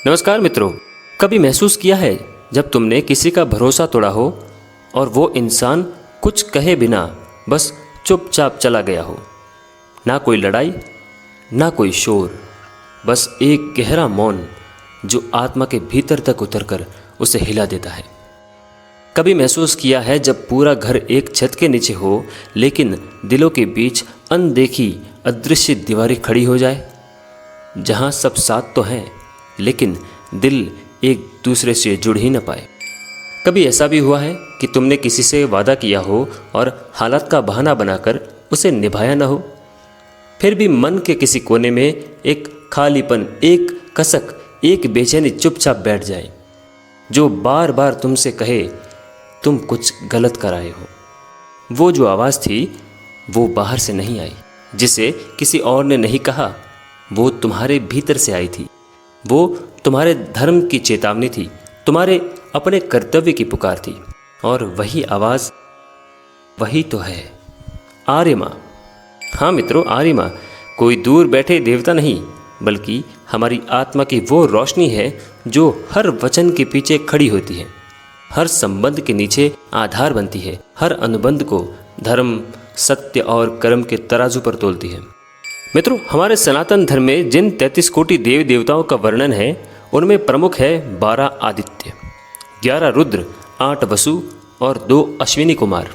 नमस्कार मित्रों, कभी महसूस किया है जब तुमने किसी का भरोसा तोड़ा हो और वो इंसान कुछ कहे बिना बस चुपचाप चला गया हो। ना कोई लड़ाई, ना कोई शोर, बस एक गहरा मौन जो आत्मा के भीतर तक उतरकर उसे हिला देता है। कभी महसूस किया है जब पूरा घर एक छत के नीचे हो लेकिन दिलों के बीच अनदेखी अदृश्य दीवारें खड़ी हो जाए, जहाँ सब साथ तो हैं लेकिन दिल एक दूसरे से जुड़ ही न पाए। कभी ऐसा भी हुआ है कि तुमने किसी से वादा किया हो और हालात का बहाना बनाकर उसे निभाया न हो, फिर भी मन के किसी कोने में एक खालीपन, एक कसक, एक बेचैनी चुपचाप बैठ जाए, जो बार बार तुमसे कहे तुम कुछ गलत कर आए हो। वो जो आवाज़ थी वो बाहर से नहीं आई, जिसे किसी और ने नहीं कहा, वो तुम्हारे भीतर से आई थी। वो तुम्हारे धर्म की चेतावनी थी, तुम्हारे अपने कर्तव्य की पुकार थी। और वही आवाज़, वही तो है आर्य माँ। हाँ मित्रों, आर्य माँ कोई दूर बैठे देवता नहीं, बल्कि हमारी आत्मा की वो रोशनी है जो हर वचन के पीछे खड़ी होती है, हर संबंध के नीचे आधार बनती है, हर अनुबंध को धर्म, सत्य और कर्म के तराजू पर तोलती है। मित्रों, हमारे सनातन धर्म में जिन 33 कोटि देवी देवताओं का वर्णन है उनमें प्रमुख है 12 आदित्य, 11 रुद्र, 8 वसु और 2 अश्विनी कुमार।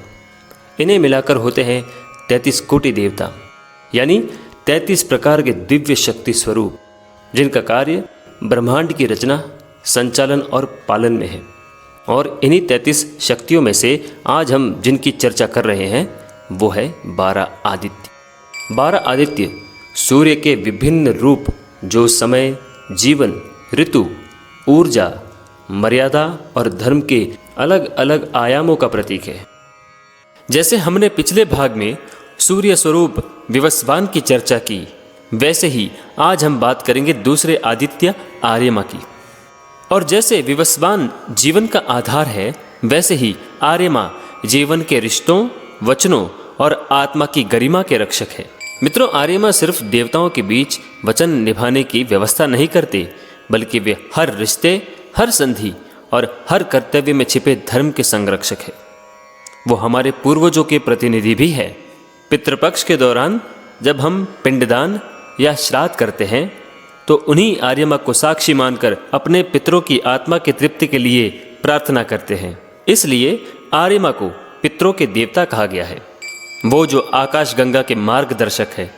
इन्हें मिलाकर होते हैं 33 कोटि देवता, यानी 33 प्रकार के दिव्य शक्ति स्वरूप, जिनका कार्य ब्रह्मांड की रचना, संचालन और पालन में है। और इन्हीं 33 शक्तियों में से आज हम जिनकी चर्चा कर रहे हैं वो है 12 आदित्य। 12 आदित्य सूर्य के विभिन्न रूप जो समय, जीवन, ऋतु, ऊर्जा, मर्यादा और धर्म के अलग अलग आयामों का प्रतीक है। जैसे हमने पिछले भाग में सूर्य स्वरूप विवस्वान की चर्चा की, वैसे ही आज हम बात करेंगे दूसरे आदित्य आर्यमा की। और जैसे विवस्वान जीवन का आधार है, वैसे ही आर्यमा जीवन के रिश्तों, वचनों और आत्मा की गरिमा के रक्षक है। मित्रों, आर्यमा सिर्फ देवताओं के बीच वचन निभाने की व्यवस्था नहीं करते, बल्कि वे हर रिश्ते, हर संधि और हर कर्तव्य में छिपे धर्म के संरक्षक है। वो हमारे पूर्वजों के प्रतिनिधि भी है। पितृपक्ष के दौरान जब हम पिंडदान या श्राद्ध करते हैं तो उन्हीं आर्यमा को साक्षी मानकर अपने पितरों की आत्मा की तृप्ति के लिए प्रार्थना करते हैं। इसलिए आर्यमा को पितरों के देवता कहा गया है। वो जो आकाश गंगा के मार्गदर्शक है,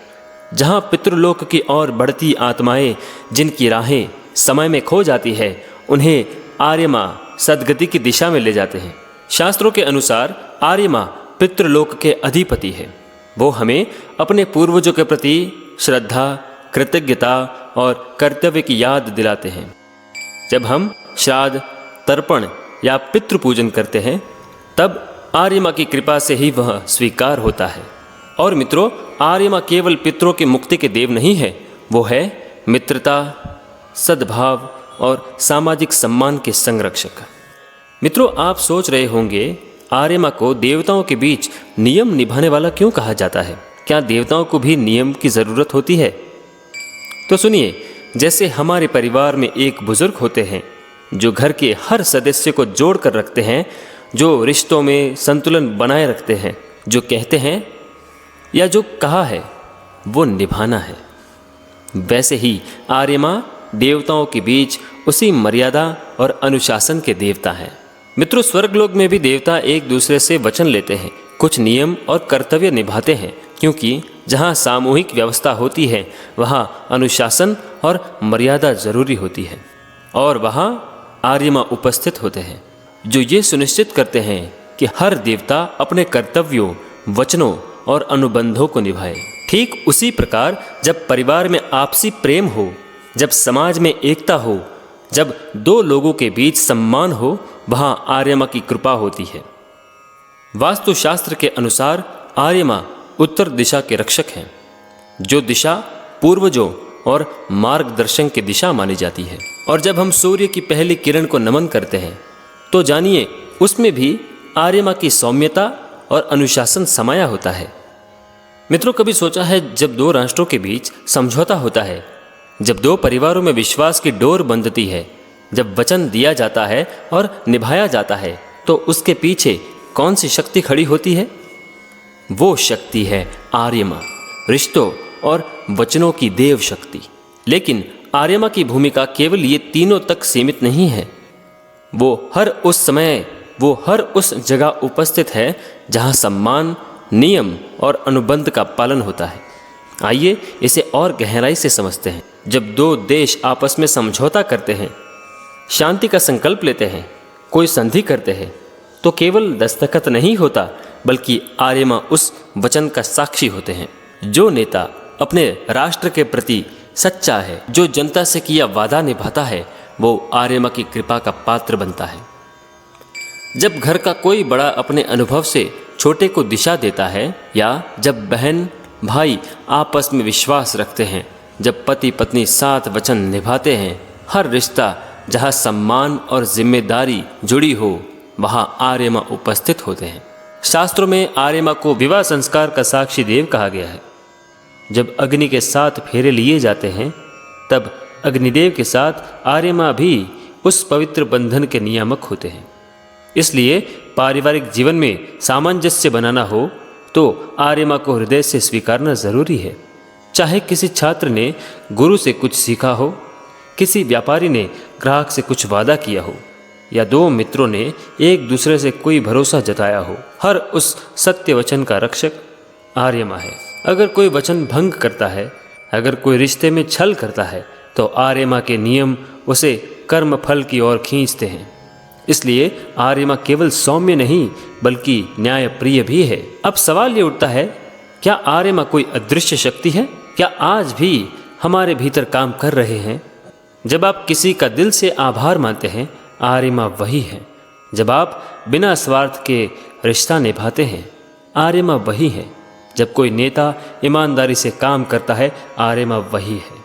जहाँ पितृलोक की ओर बढ़ती आत्माएं जिनकी राहें समय में खो जाती है, उन्हें आर्यमा सद्गति की दिशा में ले जाते हैं। शास्त्रों के अनुसार आर्यमा पितृलोक के अधिपति है। वो हमें अपने पूर्वजों के प्रति श्रद्धा, कृतज्ञता और कर्तव्य की याद दिलाते हैं। जब हम श्राद्ध, तर्पण या पितृ पूजन करते हैं, तब आर्यमा की कृपा से ही वह स्वीकार होता है। और मित्रों, आर्यमा केवल पितरों की मुक्ति के देव नहीं है, वो है मित्रता, सद्भाव और सामाजिक सम्मान के संरक्षक। मित्रों, आप सोच रहे होंगे आर्यमा को देवताओं के बीच नियम निभाने वाला क्यों कहा जाता है? क्या देवताओं को भी नियम की ज़रूरत होती है? तो सुनिए, जैसे हमारे परिवार में एक बुजुर्ग होते हैं जो घर के हर सदस्य को जोड़ कर रखते हैं, जो रिश्तों में संतुलन बनाए रखते हैं, जो कहते हैं या जो कहा है वो निभाना है, वैसे ही आर्यमा देवताओं के बीच उसी मर्यादा और अनुशासन के देवता हैं। मित्रों, स्वर्गलोक में भी देवता एक दूसरे से वचन लेते हैं, कुछ नियम और कर्तव्य निभाते हैं, क्योंकि जहाँ सामूहिक व्यवस्था होती है वहाँ अनुशासन और मर्यादा जरूरी होती है। और वहाँ आर्यमा उपस्थित होते हैं जो ये सुनिश्चित करते हैं कि हर देवता अपने कर्तव्यों, वचनों और अनुबंधों को निभाए। ठीक उसी प्रकार जब परिवार में आपसी प्रेम हो, जब समाज में एकता हो, जब दो लोगों के बीच सम्मान हो, वहाँ आर्यमा की कृपा होती है। वास्तुशास्त्र के अनुसार आर्यमा उत्तर दिशा के रक्षक हैं, जो दिशा पूर्वजों और मार्गदर्शन की दिशा मानी जाती है। और जब हम सूर्य की पहली किरण को नमन करते हैं तो जानिए उसमें भी आर्यमा की सौम्यता और अनुशासन समाया होता है। मित्रों, कभी सोचा है जब दो राष्ट्रों के बीच समझौता होता है, जब दो परिवारों में विश्वास की डोर बंधती है, जब वचन दिया जाता है और निभाया जाता है, तो उसके पीछे कौन सी शक्ति खड़ी होती है? वो शक्ति है आर्यमा, रिश्तों और वचनों की देव शक्ति। लेकिन आर्यमा की भूमिका केवल ये तीनों तक सीमित नहीं है। वो हर उस समय, वो हर उस जगह उपस्थित है जहाँ सम्मान, नियम और अनुबंध का पालन होता है। आइए इसे और गहराई से समझते हैं। जब दो देश आपस में समझौता करते हैं, शांति का संकल्प लेते हैं, कोई संधि करते हैं, तो केवल दस्तखत नहीं होता, बल्कि आर्यमा उस वचन का साक्षी होते हैं। जो नेता अपने राष्ट्र के प्रति सच्चा है, जो जनता से किया वादा निभाता है, वो आर्यमा की कृपा का पात्र बनता है। जब घर का कोई बड़ा अपने अनुभव से छोटे को दिशा देता है, या जब बहन भाई आपस में विश्वास रखते हैं, जब पति पत्नी साथ वचन निभाते हैं, हर रिश्ता जहाँ सम्मान और जिम्मेदारी जुड़ी हो, वहाँ आर्यमा उपस्थित होते हैं। शास्त्रों में आर्यमा को विवाह संस्कार का साक्षी देव कहा गया है। जब अग्नि के साथ फेरे लिए जाते हैं, तब अग्निदेव के साथ आर्यमा भी उस पवित्र बंधन के नियामक होते हैं। इसलिए पारिवारिक जीवन में सामंजस्य बनाना हो तो आर्यमा को हृदय से स्वीकारना जरूरी है। चाहे किसी छात्र ने गुरु से कुछ सीखा हो, किसी व्यापारी ने ग्राहक से कुछ वादा किया हो, या दो मित्रों ने एक दूसरे से कोई भरोसा जताया हो, हर उस सत्य वचन का रक्षक आर्यमा है। अगर कोई वचन भंग करता है, अगर कोई रिश्ते में छल करता है, तो आर्यमा के नियम उसे कर्म फल की ओर खींचते हैं। इसलिए आर्यमा केवल सौम्य नहीं, बल्कि न्यायप्रिय भी है। अब सवाल ये उठता है, क्या आर्यमा कोई अदृश्य शक्ति है? क्या आज भी हमारे भीतर काम कर रहे हैं? जब आप किसी का दिल से आभार मानते हैं, आर्यमा वही है। जब आप बिना स्वार्थ के रिश्ता निभाते हैं, आर्यमा वही है। जब कोई नेता ईमानदारी से काम करता है, आर्यमा वही है।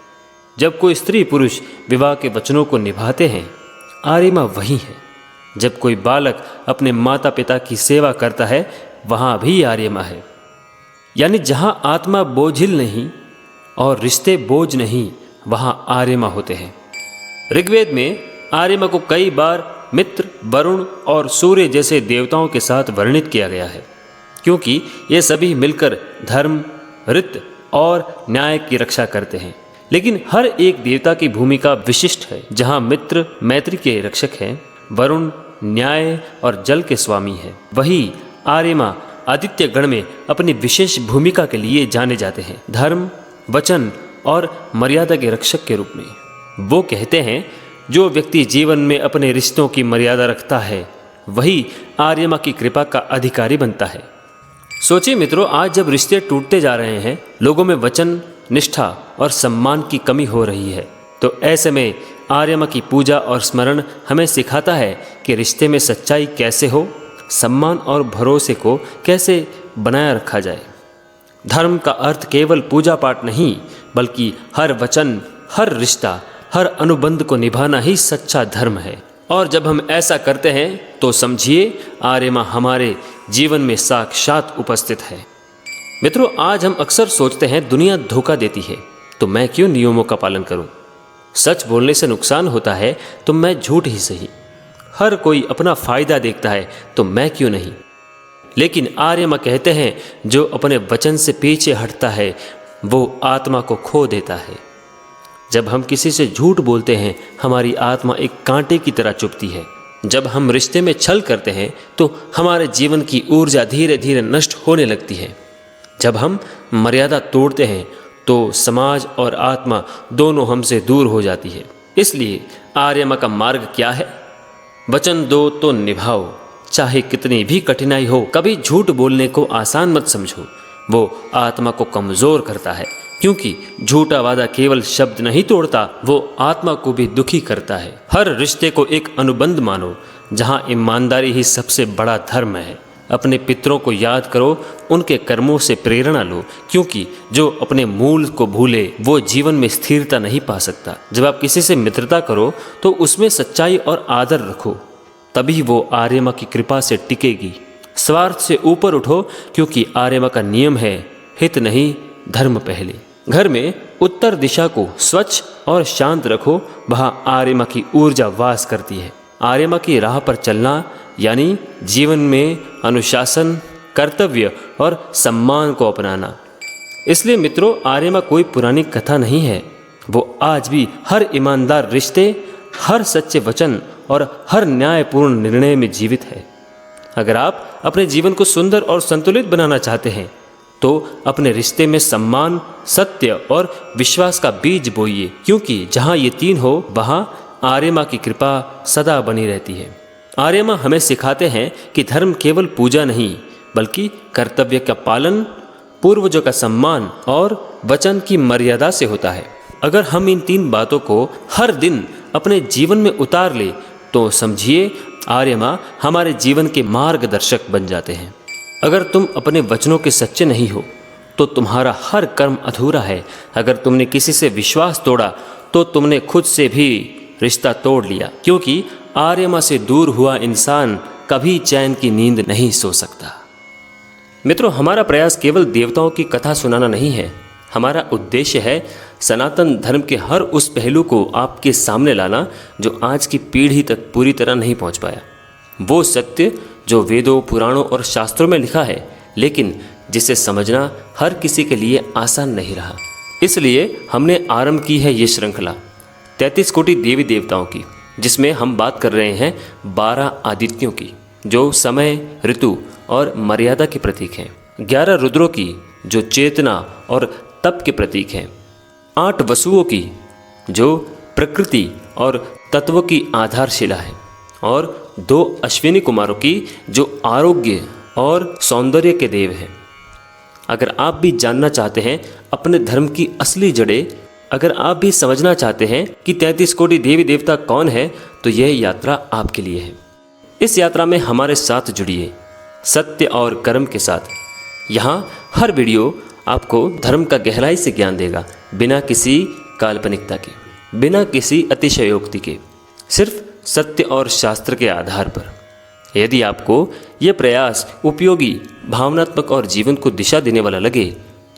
जब कोई स्त्री पुरुष विवाह के वचनों को निभाते हैं, आर्यमा वही है। जब कोई बालक अपने माता पिता की सेवा करता है, वहाँ भी आर्यमा है। यानी जहाँ आत्मा बोझिल नहीं और रिश्ते बोझ नहीं, वहाँ आर्यमा होते हैं। ऋग्वेद में आर्यमा को कई बार मित्र, वरुण और सूर्य जैसे देवताओं के साथ वर्णित किया गया है, क्योंकि ये सभी मिलकर धर्म, रीत और न्याय की रक्षा करते हैं। लेकिन हर एक देवता की भूमिका विशिष्ट है। जहाँ मित्र मैत्री के रक्षक हैं, वरुण न्याय और जल के स्वामी हैं, वही आर्यमा आदित्य गण में अपनी विशेष भूमिका के लिए जाने जाते हैं, धर्म, वचन और मर्यादा के रक्षक के रूप में। वो कहते हैं, जो व्यक्ति जीवन में अपने रिश्तों की मर्यादा रखता है, वही आर्यमा की कृपा का अधिकारी बनता है। सोचिए मित्रों, आज जब रिश्ते टूटते जा रहे हैं, लोगों में वचन, निष्ठा और सम्मान की कमी हो रही है, तो ऐसे में आर्यमा की पूजा और स्मरण हमें सिखाता है कि रिश्ते में सच्चाई कैसे हो, सम्मान और भरोसे को कैसे बनाए रखा जाए। धर्म का अर्थ केवल पूजा पाठ नहीं, बल्कि हर वचन, हर रिश्ता, हर अनुबंध को निभाना ही सच्चा धर्म है। और जब हम ऐसा करते हैं, तो समझिए आर्यमा हमारे जीवन में साक्षात उपस्थित है। मित्रों, आज हम अक्सर सोचते हैं दुनिया धोखा देती है, तो मैं क्यों नियमों का पालन करूं? सच बोलने से नुकसान होता है, तो मैं झूठ ही सही। हर कोई अपना फायदा देखता है, तो मैं क्यों नहीं? लेकिन आर्यमा कहते हैं, जो अपने वचन से पीछे हटता है, वो आत्मा को खो देता है। जब हम किसी से झूठ बोलते हैं, हमारी आत्मा एक कांटे की तरह चुभती है। जब हम रिश्ते में छल करते हैं, तो हमारे जीवन की ऊर्जा धीरे धीरे नष्ट होने लगती है। जब हम मर्यादा तोड़ते हैं, तो समाज और आत्मा दोनों हमसे दूर हो जाती है। इसलिए आर्यमा का मार्ग क्या है? वचन दो तो निभाओ, चाहे कितनी भी कठिनाई हो। कभी झूठ बोलने को आसान मत समझो, वो आत्मा को कमजोर करता है, क्योंकि झूठा वादा केवल शब्द नहीं तोड़ता, वो आत्मा को भी दुखी करता है। हर रिश्ते को एक अनुबंध मानो, जहाँ ईमानदारी ही सबसे बड़ा धर्म है। अपने पितरों को याद करो, उनके कर्मों से प्रेरणा लो, क्योंकि जो अपने मूल को भूले, वो जीवन में स्थिरता नहीं पा सकता। जब आप किसी से मित्रता करो, तो उसमें सच्चाई और आदर रखो, तभी वो आर्यमा की कृपा से टिकेगी। स्वार्थ से ऊपर उठो, क्योंकि आर्यमा का नियम है, हित नहीं, धर्म पहले। घर में उत्तर दिशा को स्वच्छ और शांत रखो, वहाँ आर्यमा की ऊर्जा वास करती है। आर्यमा की राह पर चलना यानी जीवन में अनुशासन, कर्तव्य और सम्मान को अपनाना। इसलिए मित्रों, आर्यमा कोई पुरानी कथा नहीं है, वो आज भी हर ईमानदार रिश्ते, हर सच्चे वचन और हर न्यायपूर्ण निर्णय में जीवित है। अगर आप अपने जीवन को सुंदर और संतुलित बनाना चाहते हैं तो अपने रिश्ते में सम्मान, सत्य और विश्वास का बीज बोइए, क्योंकि जहाँ ये तीन हो वहाँ आर्यमा की कृपा सदा बनी रहती है। आर्यमा हमें सिखाते हैं कि धर्म केवल पूजा नहीं बल्कि कर्तव्य का पालन, पूर्वजों का सम्मान और वचन की मर्यादा से होता है। अगर हम इन तीन बातों को हर दिन अपने जीवन में उतार ले तो समझिए आर्यमा हमारे जीवन के मार्गदर्शक बन जाते हैं। अगर तुम अपने वचनों के सच्चे नहीं हो तो तुम्हारा हर कर्म अधूरा है। अगर तुमने किसी से विश्वास तोड़ा तो तुमने खुद से भी रिश्ता तोड़ लिया, क्योंकि आर्यमा से दूर हुआ इंसान कभी चैन की नींद नहीं सो सकता। मित्रों, हमारा प्रयास केवल देवताओं की कथा सुनाना नहीं है। हमारा उद्देश्य है सनातन धर्म के हर उस पहलू को आपके सामने लाना जो आज की पीढ़ी तक पूरी तरह नहीं पहुंच पाया। वो सत्य जो वेदों, पुराणों और शास्त्रों में लिखा है, लेकिन जिसे समझना हर किसी के लिए आसान नहीं रहा। इसलिए हमने आरंभ की है ये श्रृंखला 33 कोटि देवी देवताओं की, जिसमें हम बात कर रहे हैं 12 आदित्यों की जो समय, ऋतु और मर्यादा के प्रतीक हैं, 11 रुद्रों की जो चेतना और तप के प्रतीक हैं, 8 वसुओं की जो प्रकृति और तत्वों की आधारशिला है, और 2 अश्विनी कुमारों की जो आरोग्य और सौंदर्य के देव हैं। अगर आप भी जानना चाहते हैं अपने धर्म की असली जड़ें, अगर आप भी समझना चाहते हैं कि 33 कोटि देवी देवता कौन है, तो यह यात्रा आपके लिए है। इस यात्रा में हमारे साथ जुड़िए, सत्य और कर्म के साथ। यहाँ हर वीडियो आपको धर्म का गहराई से ज्ञान देगा, बिना किसी काल्पनिकता के, बिना किसी अतिशयोक्ति के, सिर्फ सत्य और शास्त्र के आधार पर। यदि आपको यह प्रयास उपयोगी, भावनात्मक और जीवन को दिशा देने वाला लगे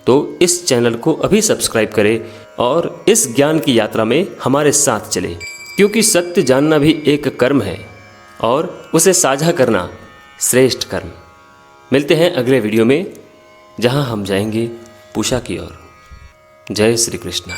तो इस चैनल को अभी सब्सक्राइब करें और इस ज्ञान की यात्रा में हमारे साथ चले, क्योंकि सत्य जानना भी एक कर्म है और उसे साझा करना श्रेष्ठ कर्म। मिलते हैं अगले वीडियो में, जहां हम जाएंगे पूषा की ओर। जय श्री कृष्ण।